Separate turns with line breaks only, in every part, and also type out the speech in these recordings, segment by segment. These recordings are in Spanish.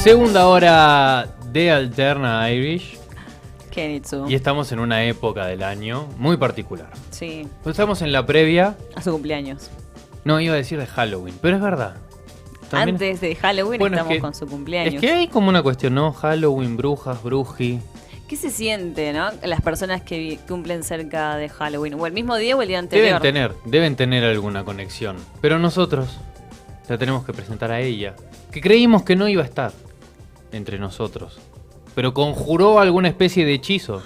Segunda hora de Alterna Irish.
Kenitsu.
Y estamos en una época del año muy particular.
Sí.
Pues estamos en la previa.
A su cumpleaños.
No, iba a decir de Halloween, pero es verdad. También
Antes de Halloween
bueno,
estamos
es que,
con su cumpleaños.
Es que hay como una cuestión, ¿no? Halloween, brujas, bruji.
¿Qué se siente, no? Las personas que cumplen cerca de Halloween. O el mismo día o el día anterior.
Deben tener alguna conexión. Pero nosotros la tenemos que presentar a ella. Que creímos que no iba a estar entre nosotros. Pero conjuró alguna especie de hechizo.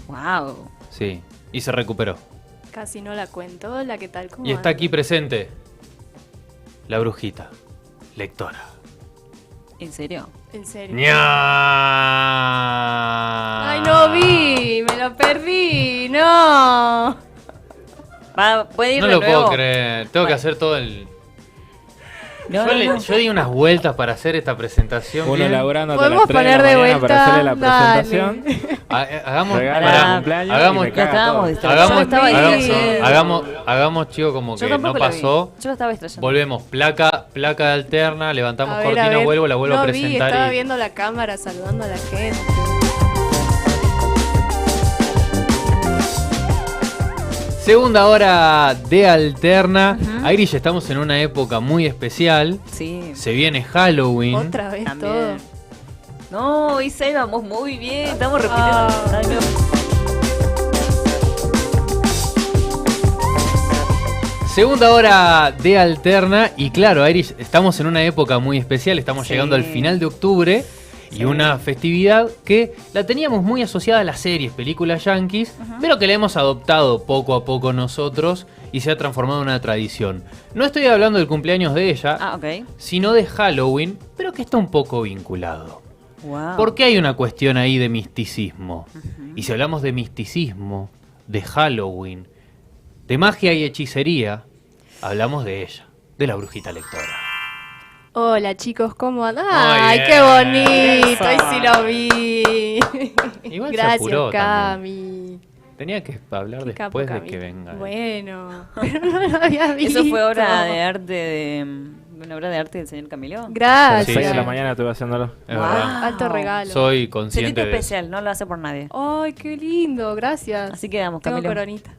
Wow.
Sí, y se recuperó.
Casi no la cuento. Hola, ¿qué tal? ¿Cómo
Y está
andan?
aquí presente la brujita, lectora.
¿En serio?
En serio.
¡Ña!
Ay, no vi, me lo perdí, no.
¿Puede ir
No
de
lo
nuevo?
puedo creer. Tengo que hacer todo el...
No,
Yo di unas vueltas para hacer esta presentación.
Uno
bien.
laburando hasta las
Podemos
3 de
poner
la
de
mañana para hacerle la
vuelta.
presentación.
Hagamos,
Regalo
Pará,
de cumpleaños
hagamos-
y me caga
estábamos
todo.
distraídos. Yo
hagamos,
estaba
hagamos,
distrayendo.
hagamos, chicos, como
Yo
que
tampoco
no
la vi.
pasó.
Yo lo estaba distrayendo.
Volvemos, placa de alterna, levantamos
A ver,
cortina,
a ver.
la vuelvo
no
a
vi,
presentar.
estaba
y...
viendo la cámara, saludando a la gente.
Segunda hora de alterna. Irish, estamos en una época muy especial.
Sí.
Se viene Halloween.
Otra vez
También.
todo.
No, Isa, íbamos muy bien. Estamos repitiendo.
Ah.
Ay, no.
Segunda hora de alterna. Y claro, Irish, estamos en una época muy especial. Estamos
Sí.
llegando al final de octubre. Y
Sí.
una festividad que la teníamos muy asociada a las series, películas yankees, pero que la hemos adoptado poco a poco nosotros y se ha transformado en una tradición. No estoy hablando del cumpleaños de ella,
Ah, ok.
sino de Halloween, pero que está un poco vinculado.
Wow.
Porque hay una cuestión ahí de misticismo. Y si hablamos de misticismo, de Halloween, de magia y hechicería, hablamos de ella, de la brujita lectora.
Hola chicos, ¿cómo andan?
Muy
Ay,
bien.
qué bonito,
Eso.
hoy sí lo vi.
Igual se
Gracias,
apuró
Cami.
Tenía que hablar
Qué capo,
después de
Cami.
que venga.
Bueno, pero no lo había visto.
Eso fue obra de arte de... Una obra de arte del señor Camilo.
A las
Gracias.
6 de la mañana estuve haciéndolo.
Es
Wow.
verdad.
Alto regalo.
Soy consciente
Sentite
de
especial, no lo hace por nadie.
Ay, qué lindo, gracias.
Así quedamos,
Tengo
Camilo.
coronita.
eso.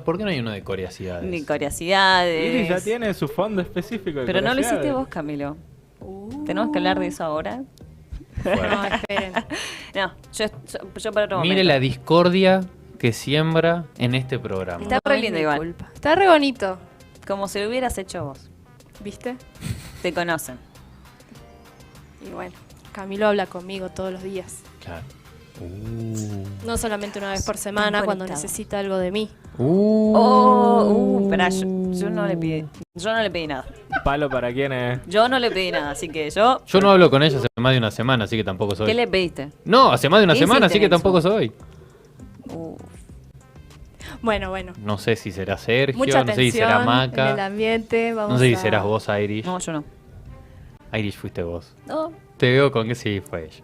¿Por qué no hay uno de coreacidades?
Ni curiosidades.
Iris ya tiene su fondo específico de
Pero no lo
curiosidades.
hiciste vos, Camilo. ¿Tenemos que hablar de eso ahora?
Bueno.
No, esperen.
No, yo para otro
Mire
momento.
la discordia que siembra en este programa.
Está
No
re
es
lindo
mi
igual.
culpa. Está re bonito,
Como si lo hubieras hecho vos.
¿viste?
Te conocen.
Y bueno, Camilo habla conmigo todos los días.
Claro.
No solamente una vez por semana
Están
cuando
conectados.
necesita algo de mí.
Esperá, yo no le pedí. Yo no le pedí nada.
Palo para quienes.
Yo no le pedí nada, así que yo.
Yo no hablo con ella hace más de una semana, así que tampoco soy.
¿Qué le pediste?
No, hace más de una
¿Qué
semana,
hiciste,
así que
Nelson?
tampoco soy.
Bueno,
No sé si será Sergio,
mucha
no sé si será
atención en el
Maca,
ambiente. Vamos
no sé si
a-
serás vos, Irish.
No, yo no.
Irish fuiste vos.
No,
Te veo con que sí fue ella.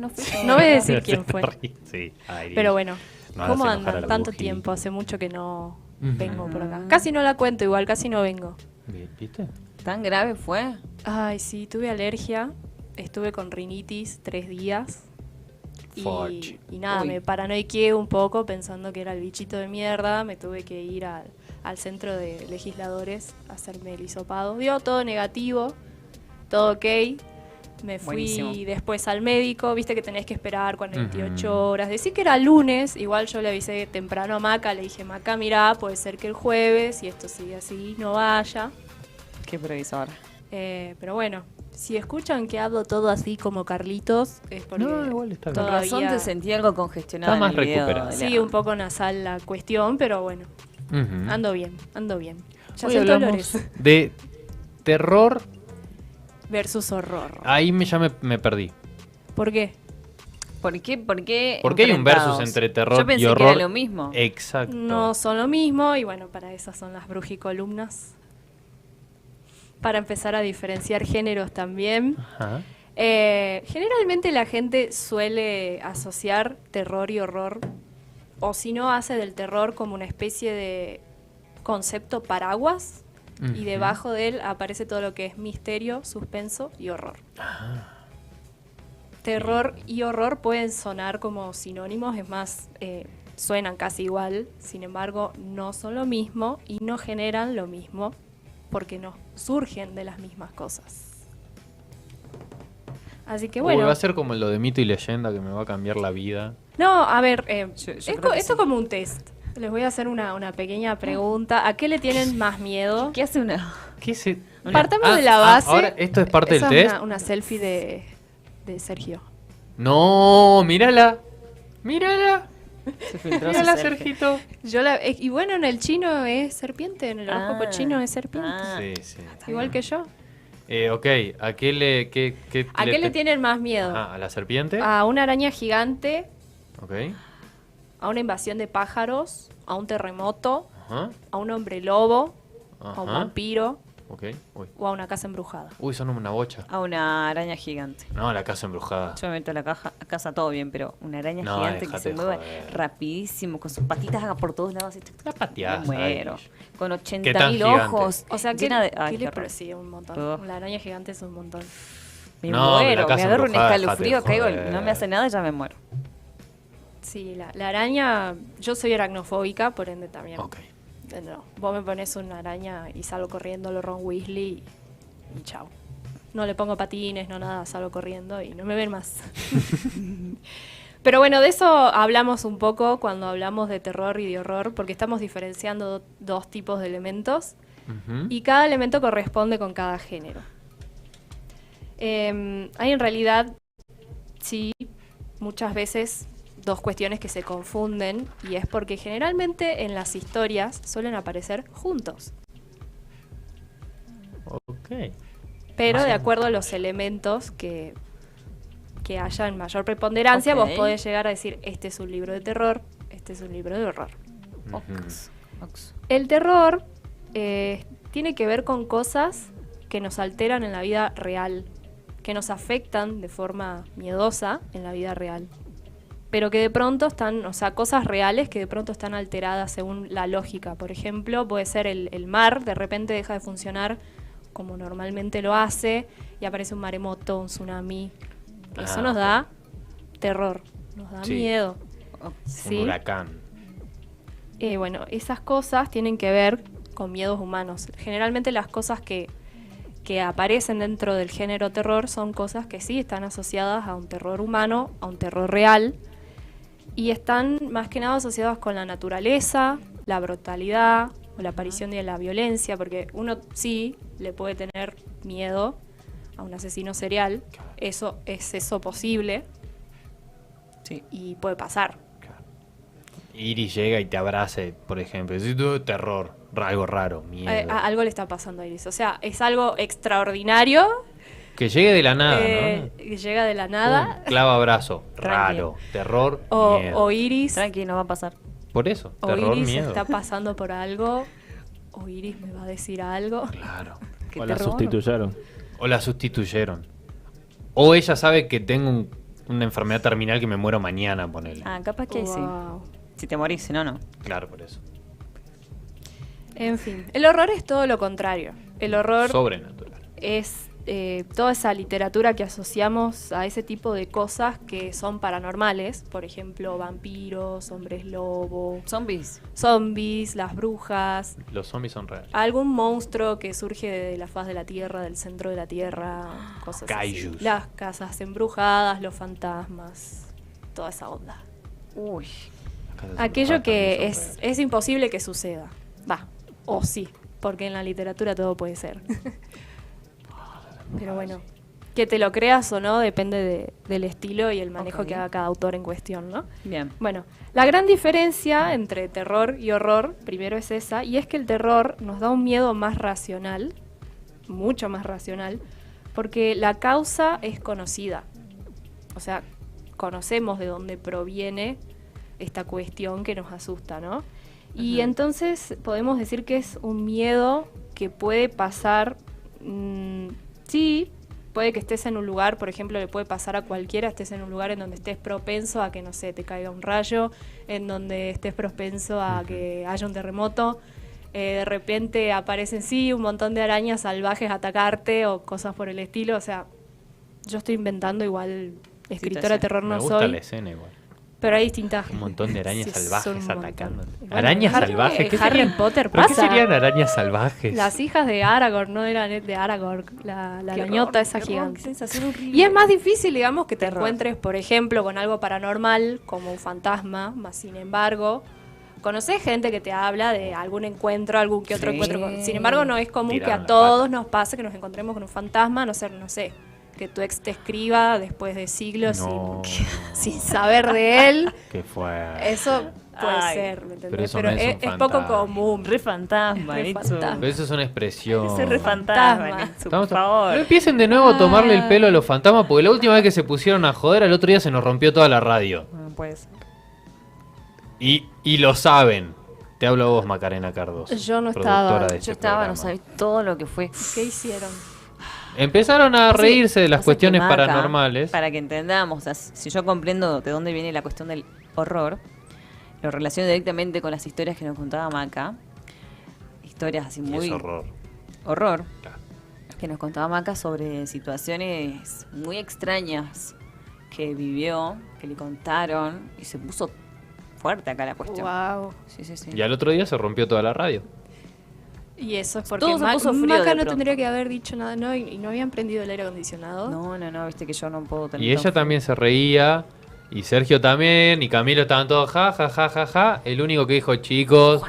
no fui.
No voy a decir quién fue.
Sí, Irish.
Pero bueno,
No hagas
¿cómo
enojar a
andan?
la
Tanto
brujita.
tiempo, hace mucho que no
Ujú.
vengo por acá. Casi no la cuento igual, casi no vengo.
¿Viste?
¿Tan grave fue?
Ay, sí, tuve alergia. Estuve con rinitis 3 días.
Foch.
Y nada,
Uy.
me paranoiqué un poco pensando que era el bichito de mierda. Me tuve que ir al centro de legisladores a hacerme el hisopado. Dio todo negativo, todo ok. Me fui
Buenísimo.
después al médico, viste que tenés que esperar 48
Ujú.
horas. Decí que era lunes, igual yo le avisé temprano a Maca, le dije, Maca, mirá, puede ser que el jueves, si esto sigue así, no vaya.
Qué previsor.
Pero bueno, si escuchan que hablo todo así como Carlitos, es porque
No, igual está bien.
Con
todavía-
razón te sentí algo congestionado.
Está
en
más
el video
recuperada.
de
Sí,
la-
un poco nasal la cuestión, pero bueno,
Ujú.
ando bien, ando bien. Ya
Hoy
siento
hablamos
olores.
de terror.
Versus horror.
Ahí ya me perdí.
¿Por qué?
¿Por qué? ¿Por qué?
Porque hay un versus
enfrentados?
entre terror
Yo pensé
y horror.
que era lo mismo.
Exacto.
No son lo mismo y bueno, para esas son las brujicolumnas. Para empezar a diferenciar géneros también.
Ajá.
Generalmente la gente suele asociar terror y horror, o si no hace del terror como una especie de concepto paraguas, y
Ujú.
debajo de él aparece todo lo que es misterio, suspenso y horror. terror y horror pueden sonar como sinónimos, es más, suenan casi igual, sin embargo, no son lo mismo y no generan lo mismo porque no surgen de las mismas cosas. Así que bueno.
Va a ser como lo de mito y leyenda que me va a cambiar la vida.
No, a ver,
Yo
esto
creo que
es
sí.
como un test. Les voy a hacer una pequeña pregunta. ¿A qué le tienen más miedo?
¿Qué hace una?
¿Qué se...?
Partamos de la base.
Ahora, ¿esto es parte
Esa
del
es
test?
una selfie de Sergio.
No, mírala. Mírala.
Se filtró
Mírala,
su selfie.
Sergito.
Y bueno, en el chino es serpiente, en el horóscopo chino es serpiente.
Sí, sí.
Igual que yo.
Ok, ¿a qué le...
¿A qué le tienen más miedo?
Ajá, ¿a la serpiente?
A una araña gigante,
Ok.
a una invasión de pájaros, a un terremoto,
Ajá.
a un hombre lobo, a un
Ajá.
vampiro
Ok. Uy.
o a una casa embrujada.
Uy, son una bocha.
A una araña gigante.
No, la casa embrujada.
Yo me meto a la casa todo bien, pero una araña
No,
gigante que
déjate
se
de
mueve
joder.
rapidísimo, con sus patitas haga por todos lados.
La pateás,
Me muero.
Irish.
Con
¿Qué tan
80.000
gigante?
ojos.
O sea,
llena de... Ay,
¿qué
qué
le
horror.
parecía un montón?
Ugh.
La araña gigante es un montón.
Me
No, la
muero, me
casa
agarro un
embrujada,
escalofrío,
dejate de
caigo,
joder.
no me hace nada y ya me muero.
Sí, la araña, yo soy aracnofóbica, por ende también.
Ok.
No, vos me pones una araña y salgo corriendo, lo Ron Weasley y chao. No le pongo patines, no nada, salgo corriendo y no me ven más. Pero bueno, de eso hablamos un poco cuando hablamos de terror y de horror, porque estamos diferenciando dos tipos de elementos
Ujú.
y cada elemento corresponde con cada género. Hay en realidad, sí, muchas veces dos cuestiones que se confunden y es porque generalmente en las historias suelen aparecer juntos,
Ok.
pero de acuerdo a los elementos que haya en mayor preponderancia,
Ok.
vos podés llegar a decir, este es un libro de terror, este es un libro de horror.
Ujú.
Ox.
El terror tiene que ver con cosas que nos alteran en la vida real, que nos afectan de forma miedosa en la vida real, pero que de pronto están, o sea, cosas reales que de pronto están alteradas según la lógica. Por ejemplo, puede ser el mar, de repente deja de funcionar como normalmente lo hace y aparece un maremoto, un tsunami. Eso nos da terror, nos da
Sí.
miedo.
Un
¿Sí?
huracán.
Bueno, esas cosas tienen que ver con miedos humanos. Generalmente las cosas que aparecen dentro del género terror son cosas que sí están asociadas a un terror humano, a un terror real, y están más que nada asociadas con la naturaleza, la brutalidad o la aparición de la violencia, porque uno sí le puede tener miedo a un asesino serial, eso posible
Sí.
y puede pasar.
Iris llega y te abraza, por ejemplo. Es todo terror, algo raro, miedo.
Algo le está pasando a Iris. O sea, es algo extraordinario
Que llegue de la nada,
que llega de la nada.
¿no? Clava abrazo,
Tranquilo.
raro, terror,
O,
miedo.
o Iris,
Tranqui, no va a pasar.
Por eso,
o
terror,
Iris
miedo.
está pasando por algo. O Iris me va a decir algo.
Claro.
¿Qué
O la
terror?
sustituyeron.
O la sustituyeron. O ella sabe que tengo una enfermedad terminal que me muero mañana, ponele.
Ah, capaz que sí.
Wow.
Si te morís, si no, no.
Claro, por eso.
En fin, el horror es todo lo contrario. El horror
Sobrenatural.
es toda esa literatura que asociamos a ese tipo de cosas que son paranormales. Por ejemplo, vampiros, hombres lobo,
Zombies.
zombies, las brujas,
Los zombies son reales.
algún monstruo que surge de la faz de la tierra, del centro de la tierra, cosas así.
Kaijus.
Las casas embrujadas, los fantasmas, toda esa onda.
Uy.
Aquello que es imposible que suceda. Va, o sí, porque en la literatura todo puede ser. Pero bueno, que te lo creas o no depende del estilo y el manejo
Ok.
que haga cada autor en cuestión, ¿no?
Bien.
Bueno, la gran diferencia entre terror y horror, primero es esa, y es que el terror nos da un miedo más racional, mucho más racional, porque la causa es conocida. O sea, conocemos de dónde proviene esta cuestión que nos asusta, ¿no? Y
Ajá.
entonces podemos decir que es un miedo que puede pasar, sí, puede que estés en un lugar, por ejemplo, le puede pasar a cualquiera, estés en un lugar en donde estés propenso a que, no sé, te caiga un rayo, en donde estés propenso a que haya un terremoto, de repente aparecen, sí, un montón de arañas salvajes a atacarte o cosas por el estilo, o sea, yo estoy inventando, igual escritora de terror
Me
no
gusta
soy,
la escena igual.
pero hay distintas.
Un montón de arañas
Sí, son
salvajes
un montón.
atacando.
Bueno,
¿Arañas salvajes? ¿Qué
Harry
serían?
Potter
¿Pero qué
pasa.
serían arañas salvajes?
Las hijas de Aragorn, no eran de Aragorn, la
Qué
arañota
horror,
esa
qué horror,
gigante.
qué sensación horrible.
Y es más difícil, digamos, que te
Terror.
encuentres, por ejemplo, con algo paranormal, como un fantasma, más sin embargo, conoces gente que te habla de algún encuentro, algún que otro
Sí.
encuentro. Sin embargo, no es común
Tiraron
que a
la
todos
pata.
nos pase que nos encontremos con un fantasma, no sé, que tu ex te escriba después de siglos
No.
sin saber de él.
¿Qué fue?
Eso puede
Ay,
ser, ¿me entendés?
pero eso
Pero
no es un
es poco
fantasma.
común.
Re fantasma,
Re
Itsu.
fantasma.
Pero eso es una expresión.
Ese re fantasma,
Fantasma.
Itsu, por
Estamos-
favor.
No empiecen de nuevo a tomarle el pelo a los fantasmas, porque la última vez que se pusieron a joder, al otro día se nos rompió toda la radio.
No puede ser.
Y lo saben. Te hablo a vos, Macarena Cardoso.
Yo no
productora
estaba.
de
Yo
este
estaba, no
programa.
sabés todo lo que fue.
¿Qué hicieron?
Empezaron a reírse de las
Pasa
cuestiones
que Maca,
paranormales.
Para que entendamos, o sea, si yo comprendo de dónde viene la cuestión del horror, lo relaciono directamente con las historias que nos contaba Maca. Historias así
Y
muy...
es horror.
horror.
Claro.
Que nos contaba Maca sobre situaciones muy extrañas que vivió, que le contaron, y se puso fuerte acá la cuestión.
Wow.
Sí, sí, sí.
Y al otro día se rompió toda la radio.
Y eso es porque
Todo se puso frío
Maca
de
no
pronto.
tendría que haber dicho nada, ¿no? Y no habían prendido el aire acondicionado.
No, viste que yo no puedo tener...
Y ella también se reía. Y Sergio también. Y Camilo estaban todos ja, ja, ja, ja, ja. El único que dijo, chicos,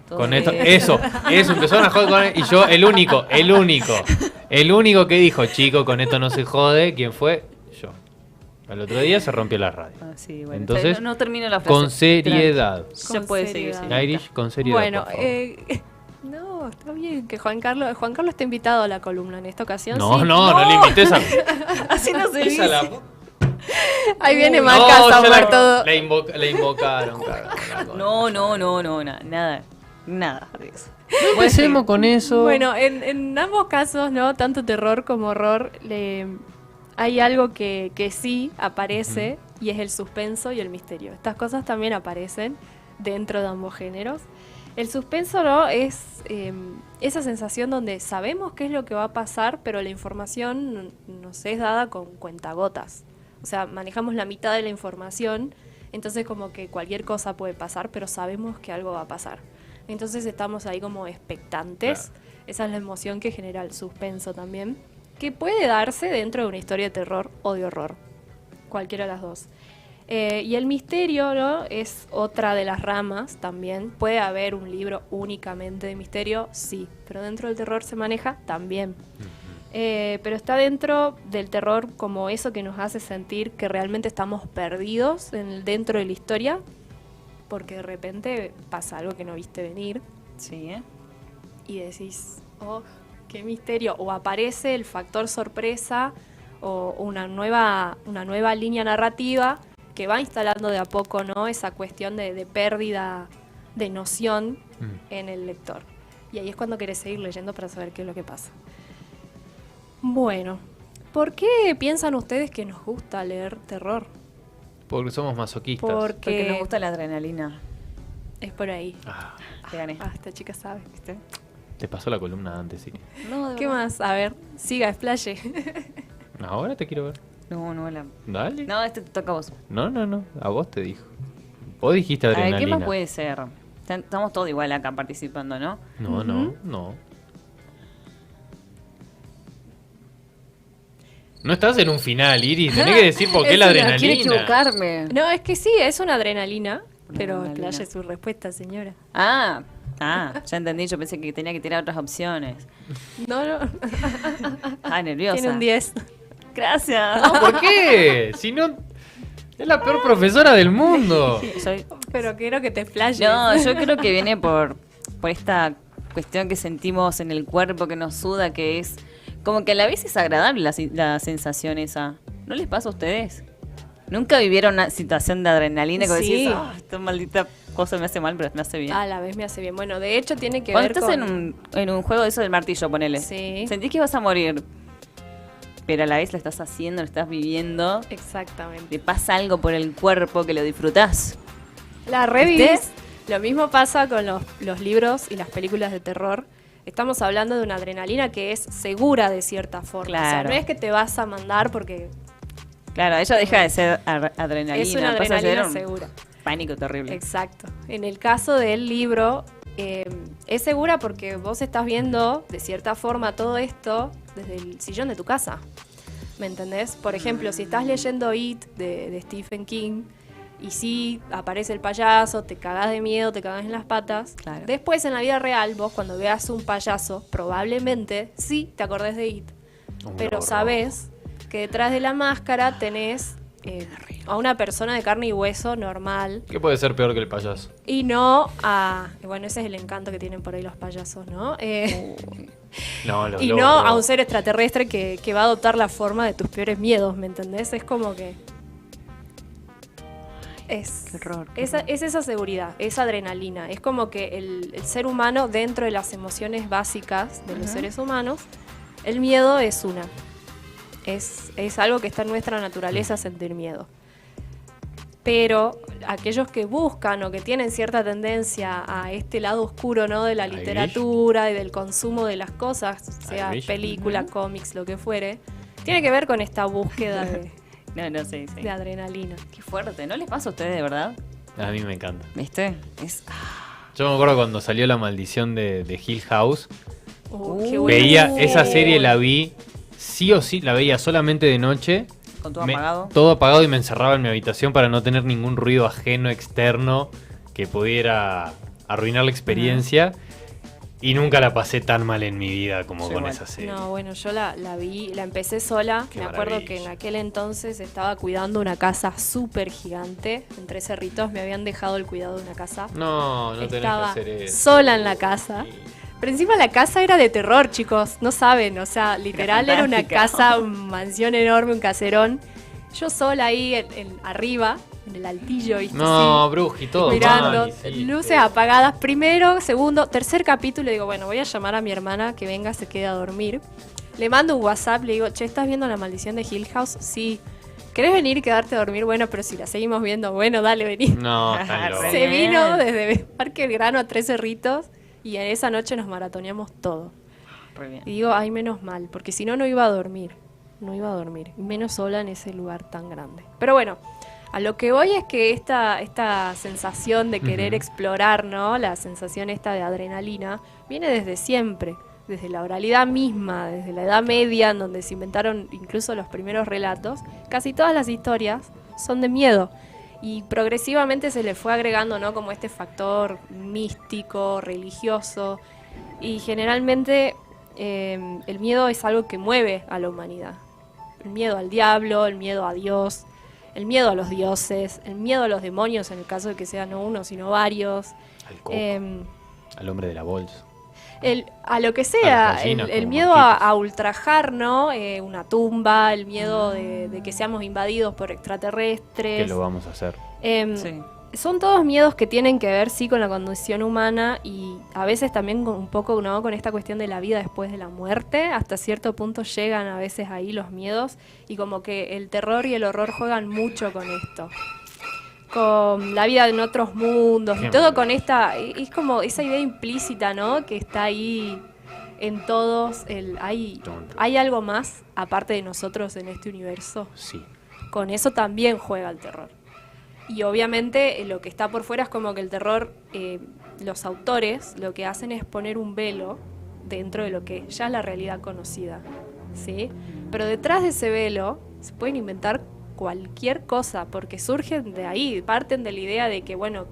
con esto. Eso, empezaron a joder con él. Y yo, el único que dijo, chico, con esto no se jode. ¿Quién fue? Yo. Al otro día se rompió la radio.
Ah, sí, bueno.
Entonces,
no termino la frase.
Con seriedad.
Se puede seguir,
seriedad.
señorita.
Irish, con seriedad.
Bueno,
por favor.
no, está bien que Juan Carlos está invitado a la columna en esta ocasión.
No,
sí.
no le invites a.
Así no se
Esa
dice.
la-
Ahí viene
No,
Maca
ya
a salvar todo.
la invocaron. cagaron.
No, nada de eso.
No empecemos con eso.
Bueno, en ambos casos, ¿no? Tanto terror como horror, hay algo que sí aparece y es el suspenso y el misterio. Estas cosas también aparecen dentro de ambos géneros. El suspenso, ¿no? Es esa sensación donde sabemos qué es lo que va a pasar, pero la información nos es dada con cuentagotas. O sea, manejamos la mitad de la información, entonces como que cualquier cosa puede pasar, pero sabemos que algo va a pasar. Entonces estamos ahí como expectantes.
Claro.
Esa es la emoción que genera el suspenso también, que puede darse dentro de una historia de terror o de horror, cualquiera de las dos. Y el misterio, ¿no? Es otra de las ramas también. Puede haber un libro únicamente de misterio, sí, pero dentro del terror se maneja también. Pero está dentro del terror como eso que nos hace sentir que realmente estamos perdidos dentro de la historia, porque de repente pasa algo que no viste venir
Sí,
y decís, oh, qué misterio, o aparece el factor sorpresa o una nueva línea narrativa que va instalando de a poco, ¿no? Esa cuestión de pérdida de noción en el lector. Y ahí es cuando querés seguir leyendo para saber qué es lo que pasa. Bueno, ¿por qué piensan ustedes que nos gusta leer terror?
Porque somos masoquistas.
Porque nos
Porque
gusta la adrenalina.
es por ahí.
Ah,
Te gané.
Ah, esta chica sabe.
¿Viste?
te pasó la columna antes, sí.
No, de
¿Qué
verdad.
más? A ver, siga, explaye.
Ahora te quiero ver.
No,
Dale.
No, este te toca a vos.
No. A vos te dijo. Vos dijiste
A ver,
adrenalina.
¿qué más puede ser? Estamos todos igual acá participando, ¿no?
No. No estás en un final, Iris. Tenés que decir por qué
Es
la
una-
adrenalina.
Quiero equivocarme.
No, es que sí, es una adrenalina, pero
Adrenalina.
explaye su respuesta, señora.
Ah, ya entendí. Yo pensé que tenía que tirar otras opciones.
No,
Ah, nerviosa.
tiene un 10.
Gracias.
¿Por qué? Si no. Es la peor profesora del mundo.
Soy-
Pero quiero que te explayes.
No, yo creo que viene por esta cuestión que sentimos en el cuerpo que nos suda, que es como que a la vez es agradable la sensación esa. ¿No les pasa a ustedes? ¿Nunca vivieron una situación de adrenalina que
Sí.
decís, esta maldita cosa me hace mal, pero me hace bien?
A la vez me hace bien. Bueno, de hecho tiene que
Cuando
ver
estás
con...
en un juego de eso del martillo, ponele.
Sí.
Sentís que vas a morir, pero a la vez lo estás haciendo, lo estás viviendo.
Exactamente.
Te pasa algo por el cuerpo que lo disfrutás.
La revivís. Lo mismo pasa con los libros y las películas de terror. Estamos hablando de una adrenalina que es segura de cierta forma. O sea,
Claro.
no es que te vas a mandar porque
Claro, ella deja de ser adrenalina.
Es una
pasa a ser
adrenalina
un
segura.
pánico terrible.
Exacto. En el caso del libro, es segura porque vos estás viendo, de cierta forma, todo esto desde el sillón de tu casa. ¿Me entendés? Por ejemplo, si estás leyendo It de Stephen King y sí aparece el payaso, te cagás de miedo, te cagás en las patas.
Claro.
Después, en la vida real, vos cuando veas un payaso, probablemente sí te acordés de It. Pero sabés que detrás de la máscara tenés a una persona de carne y hueso normal.
¿Qué puede ser peor que el payaso?
Y no a... Bueno, ese es el encanto que tienen por ahí los payasos, ¿no?
No, los
y
lobos,
no a
lobos.
un ser extraterrestre que va a adoptar la forma de tus peores miedos, ¿me entendés? Es como que... Es,
Qué horror, qué
es esa seguridad, esa adrenalina. Es como que el ser humano, dentro de las emociones básicas de los seres humanos, el miedo es una. Es algo que está en nuestra naturaleza, sentir miedo. Pero aquellos que buscan o que tienen cierta tendencia a este lado oscuro, ¿no? De la
Irish.
literatura y del consumo de las cosas, sea
Irish.
película, cómics, lo que fuere, tiene que ver con esta búsqueda
No, sí.
de adrenalina.
Qué fuerte. ¿No les pasa a ustedes de verdad?
A mí me encanta.
¿Viste? Es...
Yo me acuerdo cuando salió La Maldición de Hill House.
Qué bueno.
Veía esa serie, la vi sí o sí, la veía solamente de noche.
Con todo apagado.
Todo apagado y me encerraba en mi habitación para no tener ningún ruido ajeno, externo, que pudiera arruinar la experiencia. Y nunca la pasé tan mal en mi vida como
Sí,
con
igual.
esa serie.
No, bueno, yo la vi, la empecé sola.
Qué
Me acuerdo
maravilla.
que en aquel entonces estaba cuidando una casa súper gigante. En Tres Cerritos me habían dejado el cuidado de una casa.
No tenés que
Estaba
hacer eso.
sola en la casa. Pero encima la casa era de terror, chicos. No saben, o sea, literal era una
fantástica.
casa, una mansión enorme, un caserón. Yo sola ahí arriba, en el altillo, ¿viste?
No, Bruji, todo
Mirando,
mal, sí.
luces apagadas. Primero, segundo, tercer capítulo. Le digo, bueno, voy a llamar a mi hermana que venga, se quede a dormir. Le mando un WhatsApp, le digo, che, ¿estás viendo La Maldición de Hill House? Sí. ¿Querés venir y quedarte a dormir? Bueno, pero si la seguimos viendo, bueno, dale, vení.
No, está loco.
Se
bien.
vino desde Parque El Grano a Tres Cerritos y en esa noche nos maratoneamos todo.
Re bien.
Y digo, ay, menos mal, porque si no, no iba a dormir. No iba a dormir. Y menos sola en ese lugar tan grande. Pero bueno, a lo que voy es que esta sensación de querer explorar, ¿no? La sensación esta de adrenalina, viene desde siempre. Desde la oralidad misma, desde la Edad Media, en donde se inventaron incluso los primeros relatos. Casi todas las historias son de miedo. Y progresivamente se le fue agregando, ¿no? Como este factor místico, religioso. Y generalmente el miedo es algo que mueve a la humanidad. El miedo al diablo, el miedo a Dios, el miedo a los dioses, el miedo a los demonios en el caso de que sean no uno, sino varios.
Al coco,
Em,
al hombre de la bolsa.
a lo que
A
sea,
las gallinas
el
como
miedo
mosquitos.
a ultrajar, ¿no? Una tumba, el miedo de que seamos invadidos por extraterrestres.
¿Qué lo vamos a hacer?
Sí.
Son todos miedos que tienen que ver, sí, con la condición humana y a veces también con un poco, ¿no? Con esta cuestión de la vida después de la muerte. Hasta cierto punto llegan a veces ahí los miedos y como que el terror y el horror juegan mucho con esto. Con la vida en otros mundos y
Qué
todo
maravilla.
con esta... Es como esa idea implícita, ¿no? Que está ahí en todos. Hay algo más aparte de nosotros en este universo.
Sí.
Con eso también juega el terror. Y obviamente lo que está por fuera es como que el terror, los autores lo que hacen es poner un velo dentro de lo que ya es la realidad conocida, ¿sí? Pero detrás de ese velo se pueden inventar cualquier cosa, porque surgen de ahí, parten de la idea de que, bueno,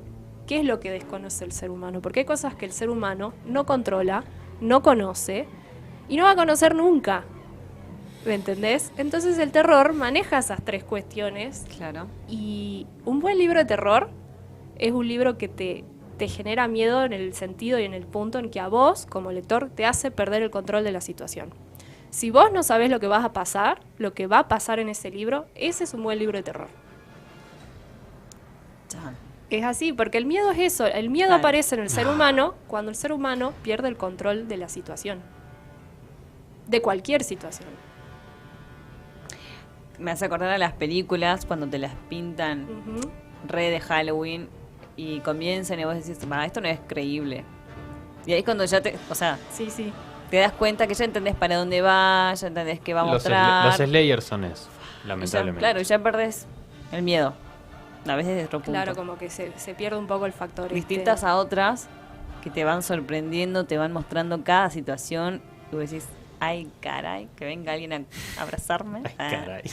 ¿qué es lo que desconoce el ser humano? Porque hay cosas que el ser humano no controla, no conoce y no va a conocer nunca. ¿Me entendés? Entonces el terror maneja esas tres cuestiones
Claro.
y un buen libro de terror es un libro que te genera miedo en el sentido y en el punto en que a vos, como lector, te hace perder el control de la situación. Si vos no sabés lo que vas a pasar, lo que va a pasar en ese libro, ese es un buen libro de terror.
Chan.
Es así, porque el miedo es eso. El miedo
Claro.
aparece en el ser humano cuando el ser humano pierde el control de la situación. De cualquier situación.
Me hace acordar a las películas cuando te las pintan
Ujú.
re de Halloween y comienzan y vos decís, "Va, esto no es creíble". Y ahí es cuando ya
Sí,
te das cuenta que ya entendés para dónde va, ya entendés qué va a
Los
mostrar.
Slayers son eso. lamentablemente.
Claro, ya perdés el miedo. La ves desde otro punto.
Claro, como que se pierde un poco el factor.
Distintas a otras que te van sorprendiendo, te van mostrando cada situación. Y vos decís, ay, caray, que venga alguien a abrazarme.
Ay, caray.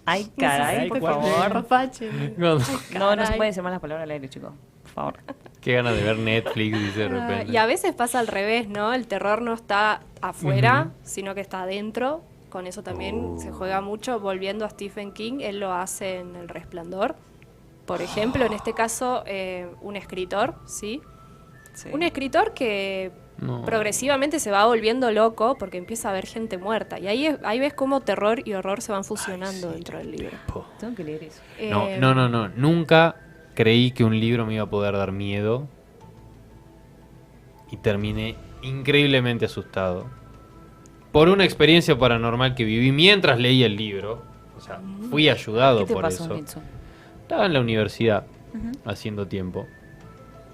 Ay, caray, por favor.
Mapache.
No se
Caray.
pueden decir más las palabras al aire, chicos. Por favor.
Qué ganas de ver Netflix, dice de repente.
Y a veces pasa al revés, ¿no? El terror no está afuera, sino que está adentro. Con eso también se juega mucho. Volviendo a Stephen King, él lo hace en El Resplandor. Por ejemplo, en este caso, un escritor, ¿sí?
Sí.
Un escritor que
No.
progresivamente se va volviendo loco porque empieza a ver gente muerta. Y ahí ves cómo terror y horror se van fusionando dentro del libro.
Po.
Tengo que leer eso.
No. Nunca creí que un libro me iba a poder dar miedo. Y terminé increíblemente asustado. Por una experiencia paranormal que viví mientras leía el libro. O sea, fui ayudado
¿Qué te
por
pasó,
eso.
Mitsu?
Estaba en la universidad haciendo tiempo,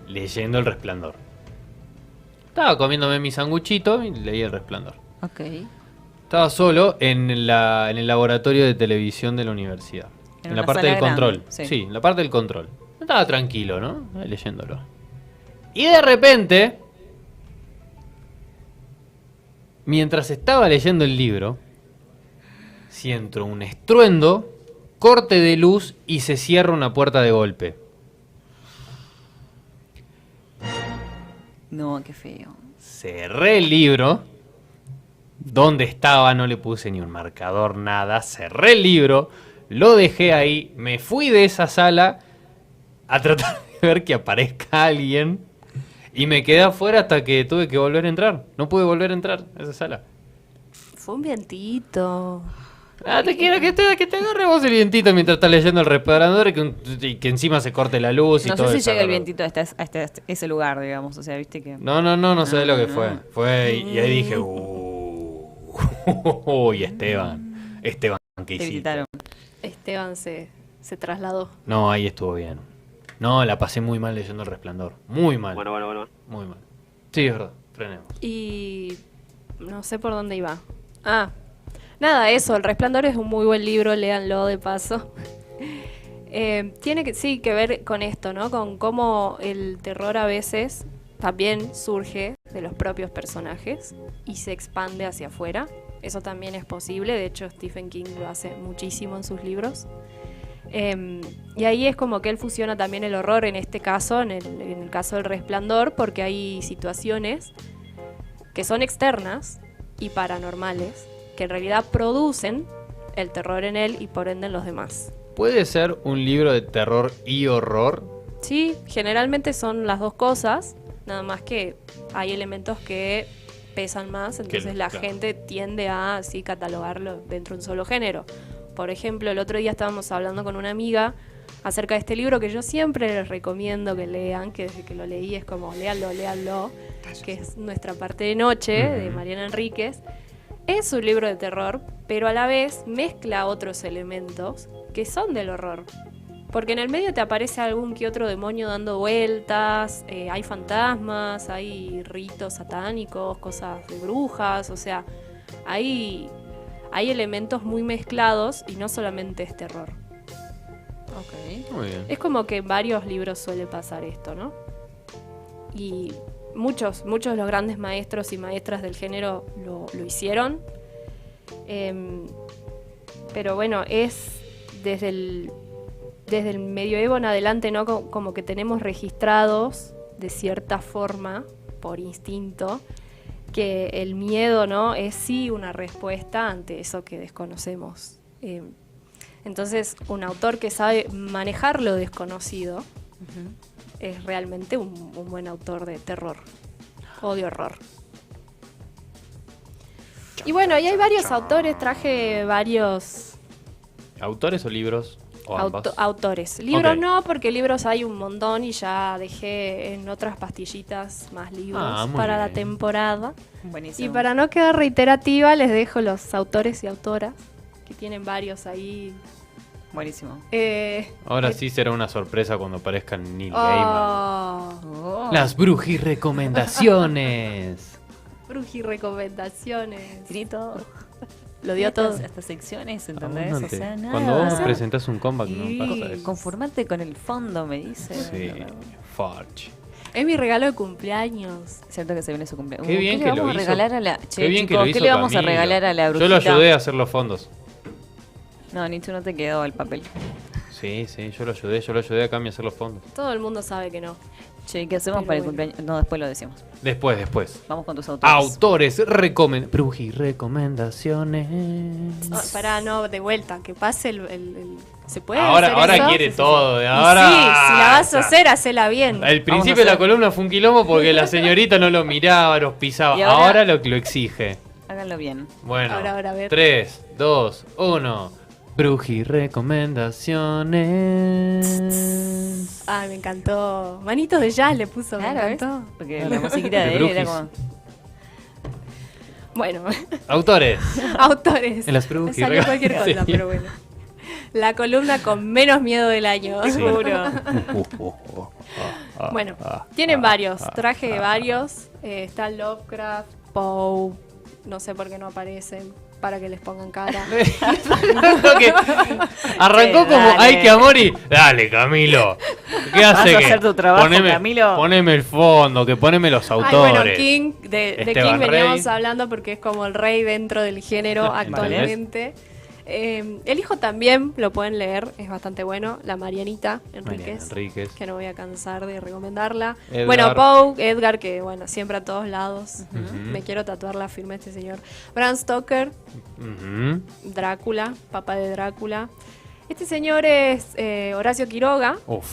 leyendo El Resplandor. Estaba comiéndome mi sanguchito y leí El Resplandor.
Ok.
Estaba solo en el laboratorio de televisión de la universidad.
En
En la
una
parte
sala
del control.
grande, sí.
Sí, en la parte del control. Estaba tranquilo, ¿no? Ahí leyéndolo. Y de repente, mientras estaba leyendo el libro, siento un estruendo, corte de luz y se cierra una puerta de golpe.
No, qué feo.
Cerré el libro. Donde estaba no le puse ni un marcador, nada. Cerré el libro, lo dejé ahí, me fui de esa sala a tratar de ver que aparezca alguien. Y me quedé afuera hasta que tuve que volver a entrar. No pude volver a entrar a esa sala.
Fue un vientito.
Ah, te quiero que te agarre vos el vientito mientras estás leyendo El Resplandor y que encima se corte la luz y
No
todo
sé si
eso.
llega el vientito a ese lugar, digamos. O sea, viste que...
No sé lo que
no.
fue. Fue y ahí dije, uy, Esteban, ¿qué
Te
hiciste?
visitaron.
Esteban se trasladó.
No, ahí estuvo bien. No, la pasé muy mal leyendo El Resplandor. Muy mal.
Bueno.
Muy mal. Sí, es verdad. Frenemos.
Y no sé por dónde iba. Nada, eso, El Resplandor es un muy buen libro, léanlo de paso. Tiene que ver con esto, ¿no? Con cómo el terror a veces también surge de los propios personajes y se expande hacia afuera. Eso también es posible, de hecho Stephen King lo hace muchísimo en sus libros. Y ahí es como que él fusiona también el horror en este caso, en el caso del Resplandor, porque hay situaciones que son externas y paranormales, que en realidad producen el terror en él y por ende en los demás.
¿Puede ser un libro de terror y horror?
Sí, generalmente son las dos cosas, nada más que hay elementos que pesan más, entonces la
claro.
gente tiende a así catalogarlo dentro de un solo género. Por ejemplo, el otro día estábamos hablando con una amiga acerca de este libro que yo siempre les recomiendo que lean, que desde que lo leí es como léanlo, que es Nuestra parte de noche, de Mariana Enríquez. Es un libro de terror, pero a la vez mezcla otros elementos que son del horror. Porque en el medio te aparece algún que otro demonio dando vueltas, hay fantasmas, hay ritos satánicos, cosas de brujas, o sea, hay elementos muy mezclados y no solamente es terror.
Ok.
Muy bien.
Es como que en varios libros suele pasar esto, ¿no? Y muchos de los grandes maestros y maestras del género lo hicieron. Pero bueno, es desde el medioevo en adelante, ¿no? Como que tenemos registrados de cierta forma, por instinto, que el miedo, ¿no? Es sí una respuesta ante eso que desconocemos. Entonces, un autor que sabe manejar lo desconocido es realmente un buen autor de terror o de horror. Y bueno, ahí hay varios autores, traje varios
¿Autores o libros? ¿O ambas?
autores. Libros
Ok.
no, porque libros hay un montón y ya dejé en otras pastillitas más libros
Muy
para la
bien.
temporada.
Buenísimo.
Y para no quedar reiterativa, les dejo los autores y autoras, que tienen varios ahí.
Buenísimo.
Ahora sí será una sorpresa cuando aparezcan Neil Gaiman.
Oh,
Las brujis recomendaciones.
bruji recomendaciones.
Grito.
Lo dio todo.
Hasta secciones, ¿entendés? O sea, nada.
Cuando vos
O sea,
presentás un comeback no
y
pasa eso.
conformate con el fondo, me dice.
Sí, Farch.
Es mi regalo de cumpleaños.
Cierto que se viene su cumpleaños.
Qué bien
¿Qué
que
le
lo
vamos a
hizo.
regalar a la...
Qué bien que
chicos,
lo hizo
¿qué le vamos a
Camilo.
regalar a la
Yo
brujita?
lo ayudé a hacer los fondos.
No, Nichu, no te quedó el papel.
Sí, yo lo ayudé a Cami a hacer los fondos.
Todo el mundo sabe que no.
Che, ¿qué hacemos
Pero
para el
bueno.
cumpleaños? No, después lo decimos.
Después.
Vamos con tus autores.
Autores, Bruji, recomendaciones.
Pará, no, de vuelta, que pase ¿Se puede
Ahora
hacer eso?
quiere
Sí.
todo.
Y
Ahora,
sí, si la vas a hacer, hacela bien.
Al principio
Vamos a
de la
hacer-
columna fue un quilombo porque la señorita no lo miraba, los pisaba.
Y ahora-
Ahora lo exige.
Háganlo bien.
Bueno,
Ahora, a ver.
3, 2, 1. Bruji, recomendaciones.
Ay, me encantó. Manitos de jazz le puso, me
Claro, ¿ves?
encantó.
Porque la musiquita
De
de él era
brujis.
como...
Bueno,
Autores.
autores.
En las
Me
brujis.
salió cualquier cosa,
Sí.
pero bueno. La columna con menos miedo del año,
Sí.
seguro. Bueno, tienen varios, traje varios. Está Lovecraft, Poe, no sé por qué no aparecen, para que les pongan cara.
Que arrancó como
Dale.
ay que amor y dale Camilo. ¿Qué hace
Vas a
que
hacer tu trabajo, Camilo.
Poneme el fondo, que poneme los
Ay,
autores.
bueno, King, de
Esteban
King veníamos
Rey.
hablando porque es como el rey dentro del género actualmente. El hijo también lo pueden leer, es bastante bueno. La Marianita Enríquez,
Enríquez.
que no voy a cansar de recomendarla.
Edgar.
Bueno, Poe, Edgar, que bueno, siempre a todos lados.
Ujú.
Me quiero tatuar la firma de este señor. Bram Stoker,
Ujú.
Drácula, papá de Drácula. Este señor es Horacio Quiroga,
Uf,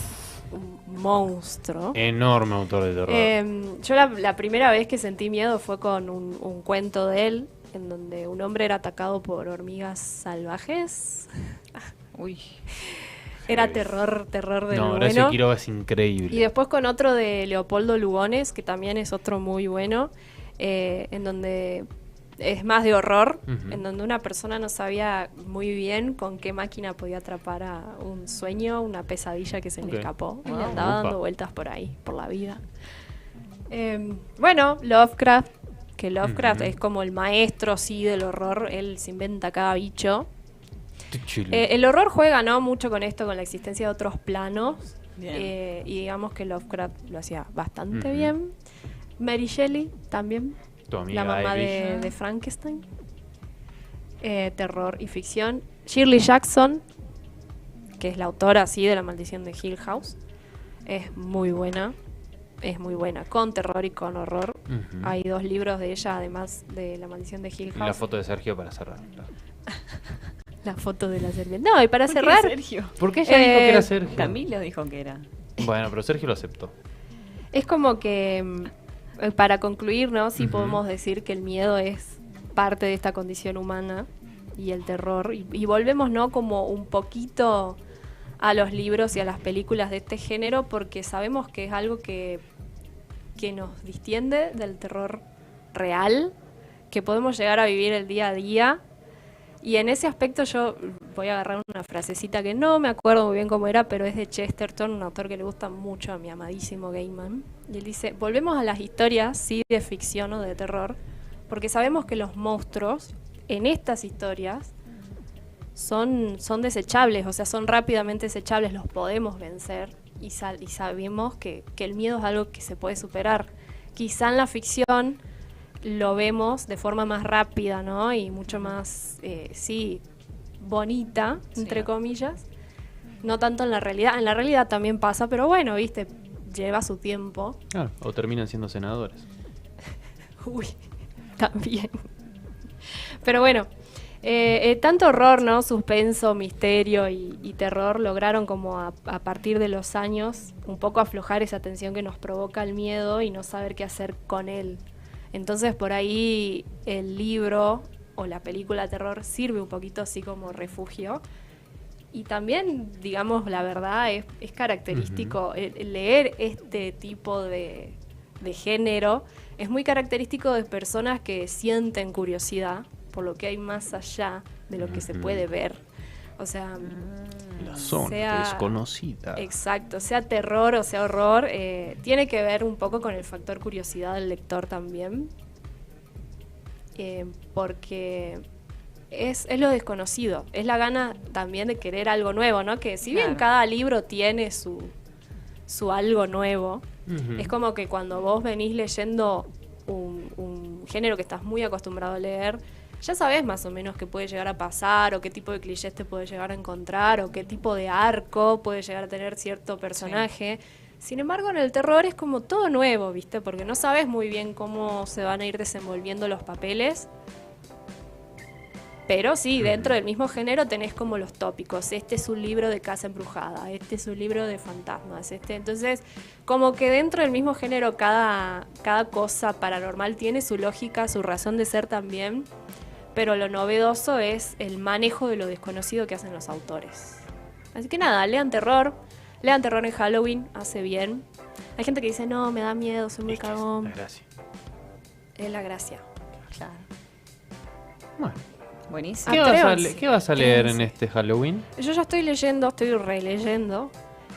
un monstruo.
enorme autor de terror.
Yo la primera vez que sentí miedo fue con un cuento de él, en donde un hombre era atacado por hormigas salvajes.
Uy.
Era
Heavy.
terror de
No,
lo
Horacio
bueno.
Quiroga es increíble.
Y después con otro de Leopoldo Lugones, que también es otro muy bueno, en donde es más de horror,
Ujú.
en donde una persona no sabía muy bien con qué máquina podía atrapar a un sueño, una pesadilla que se
Ok.
le escapó. Y
Wow.
le andaba
Upa.
dando vueltas por ahí, por la vida. Bueno, Lovecraft, que Lovecraft
Ujú.
es como el maestro sí del horror, él se inventa cada bicho.
Chulo.
El horror juega, ¿no? Mucho con esto, con la existencia de otros planos.
Bien.
Y digamos que Lovecraft lo hacía bastante
Ujú.
bien. Mary Shelley también,
Tu amiga
la mamá
Irish.
de Frankenstein. Terror y ficción. Shirley Jackson, que es la autora, sí, de La Maldición de Hill House. Es muy buena. Es muy buena, con terror y con horror.
Ujú.
Hay 2 libros de ella, además de La Maldición de Hill
Y
House.
la foto de Sergio para cerrar.
La foto de la serpiente. No, y para
¿Por qué,
cerrar,
Sergio?
¿Por qué ella dijo que era
Eh,
Sergio?
Camilo dijo que era.
Bueno, pero Sergio lo aceptó.
es como que, para concluir, ¿no? Sí
Ujú.
podemos decir que el miedo es parte de esta condición humana y el terror. Y volvemos, ¿no? Como un poquito a los libros y a las películas de este género porque sabemos que es algo que nos distiende del terror real, que podemos llegar a vivir el día a día. Y en ese aspecto yo voy a agarrar una frasecita que no me acuerdo muy bien cómo era, pero es de Chesterton, un autor que le gusta mucho a mi amadísimo Gaiman. Y él dice, volvemos a las historias, sí, de ficción o de terror, porque sabemos que los monstruos en estas historias son desechables, o sea, son rápidamente desechables, los podemos vencer y sabemos que el miedo es algo que se puede superar. Quizá en la ficción lo vemos de forma más rápida, ¿no? Y mucho más, sí, bonita,
Sí.
entre comillas. No tanto en la realidad. En la realidad también pasa, pero bueno, viste, lleva su tiempo.
Claro, o terminan siendo senadores.
Uy, también. Pero bueno, tanto horror, ¿no? Suspenso, misterio y terror lograron como a partir de los años un poco aflojar esa tensión que nos provoca el miedo y no saber qué hacer con él. Entonces por ahí el libro o la película de terror sirve un poquito así como refugio. Y también, digamos, la verdad es característico leer este tipo de género. Es muy característico de personas que sienten curiosidad por lo que hay más allá de lo que se
Ujú.
puede ver. O sea,
La zona
sea-
desconocida.
exacto, sea terror o sea horror, tiene que ver un poco con el factor curiosidad del lector también. Porque es lo desconocido, es la gana también de querer algo nuevo, ¿no? Que si bien
Claro.
cada libro tiene su algo nuevo,
Ujú.
es como que cuando vos venís leyendo un género que estás muy acostumbrado a leer, ya sabés más o menos qué puede llegar a pasar, o qué tipo de clichés te puede llegar a encontrar, o qué tipo de arco puede llegar a tener cierto personaje. Sin embargo, en el terror es como todo nuevo, ¿viste? Porque no sabes muy bien cómo se van a ir desenvolviendo los papeles. Pero sí, dentro del mismo género tenés como los tópicos. Este es un libro de casa embrujada, este es un libro de fantasmas. Entonces, como que dentro del mismo género cada cosa paranormal tiene su lógica, su razón de ser también. Pero lo novedoso es el manejo de lo desconocido que hacen los autores. Así que nada, lean terror en Halloween, hace bien. Hay gente que dice, no, me da miedo, soy muy
Es que es
cagón.
la gracia.
Es la gracia.
Claro.
Bueno,
Buenísimo.
Atrévanse.
¿qué vas a leer en
Atrévanse.
este Halloween?
Yo ya estoy leyendo, estoy releyendo.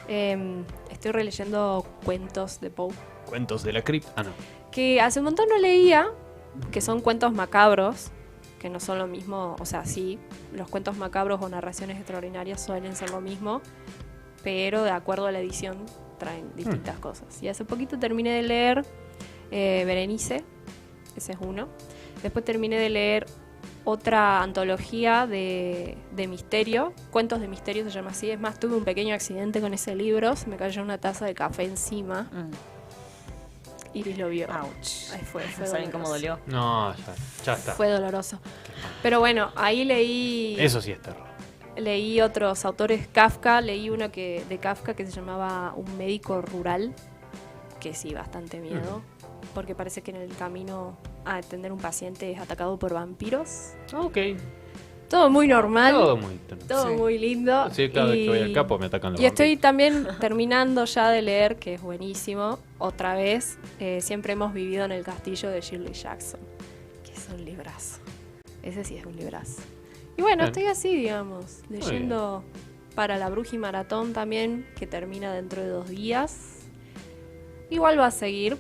Estoy releyendo cuentos de Poe.
Cuentos de la cripta. Ah, no.
Que hace un montón no leía, que son cuentos macabros, que no son lo mismo, o sea, sí, los cuentos macabros o narraciones extraordinarias suelen ser lo mismo, pero de acuerdo a la edición traen distintas cosas. Y hace poquito terminé de leer Berenice, ese es uno. Después terminé de leer otra antología de misterio, Cuentos de Misterio se llama así. Es más, tuve un pequeño accidente con ese libro, se me cayó una taza de café encima. Iris lo vio.
Ouch.
Ay, fue
¿Saben cómo
doloroso.
dolió?
No, ya está.
Fue doloroso. Pero bueno, ahí leí
Eso sí es terror.
leí otros autores. Kafka, leí uno de Kafka que se llamaba Un médico rural, que sí, bastante miedo, porque parece que en el camino a atender un paciente es atacado por vampiros.
Ok.
Todo muy normal,
Todo muy
todo muy lindo.
Sí, cada vez que voy al
Y-
capo me atacan los
Y estoy
vampiros.
también terminando ya de leer, que es buenísimo, otra vez, Siempre hemos vivido en el castillo de Shirley Jackson, que es un librazo. Ese sí es un librazo. Y bueno,
Bien.
estoy así, digamos, leyendo para la Bruji Maratón también, que termina dentro de 2 días. Igual va a seguir,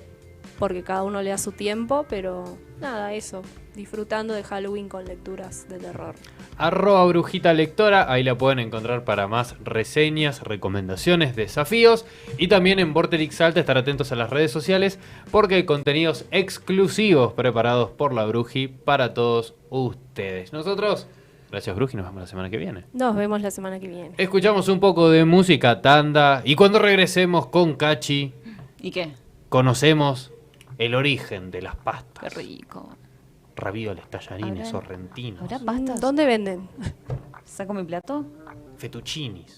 porque cada uno le da su tiempo, pero nada, eso, disfrutando de Halloween con lecturas de terror.
@brujita lectora, ahí la pueden encontrar para más reseñas, recomendaciones, desafíos y también en Vorterix Alta estar atentos a las redes sociales porque hay contenidos exclusivos preparados por la Bruji para todos ustedes. Nosotros, gracias Bruji, nos vemos la semana que viene.
Nos vemos la semana que viene.
Escuchamos un poco de música tanda y cuando regresemos con Cachi
¿Y qué?
conocemos el origen de las pastas.
Qué rico.
Ravioles, tallarines,
¿Habrá-
sorrentinos,
¿Habrá pastas?
¿Dónde venden?
¿Saco mi plato?
fettuccinis.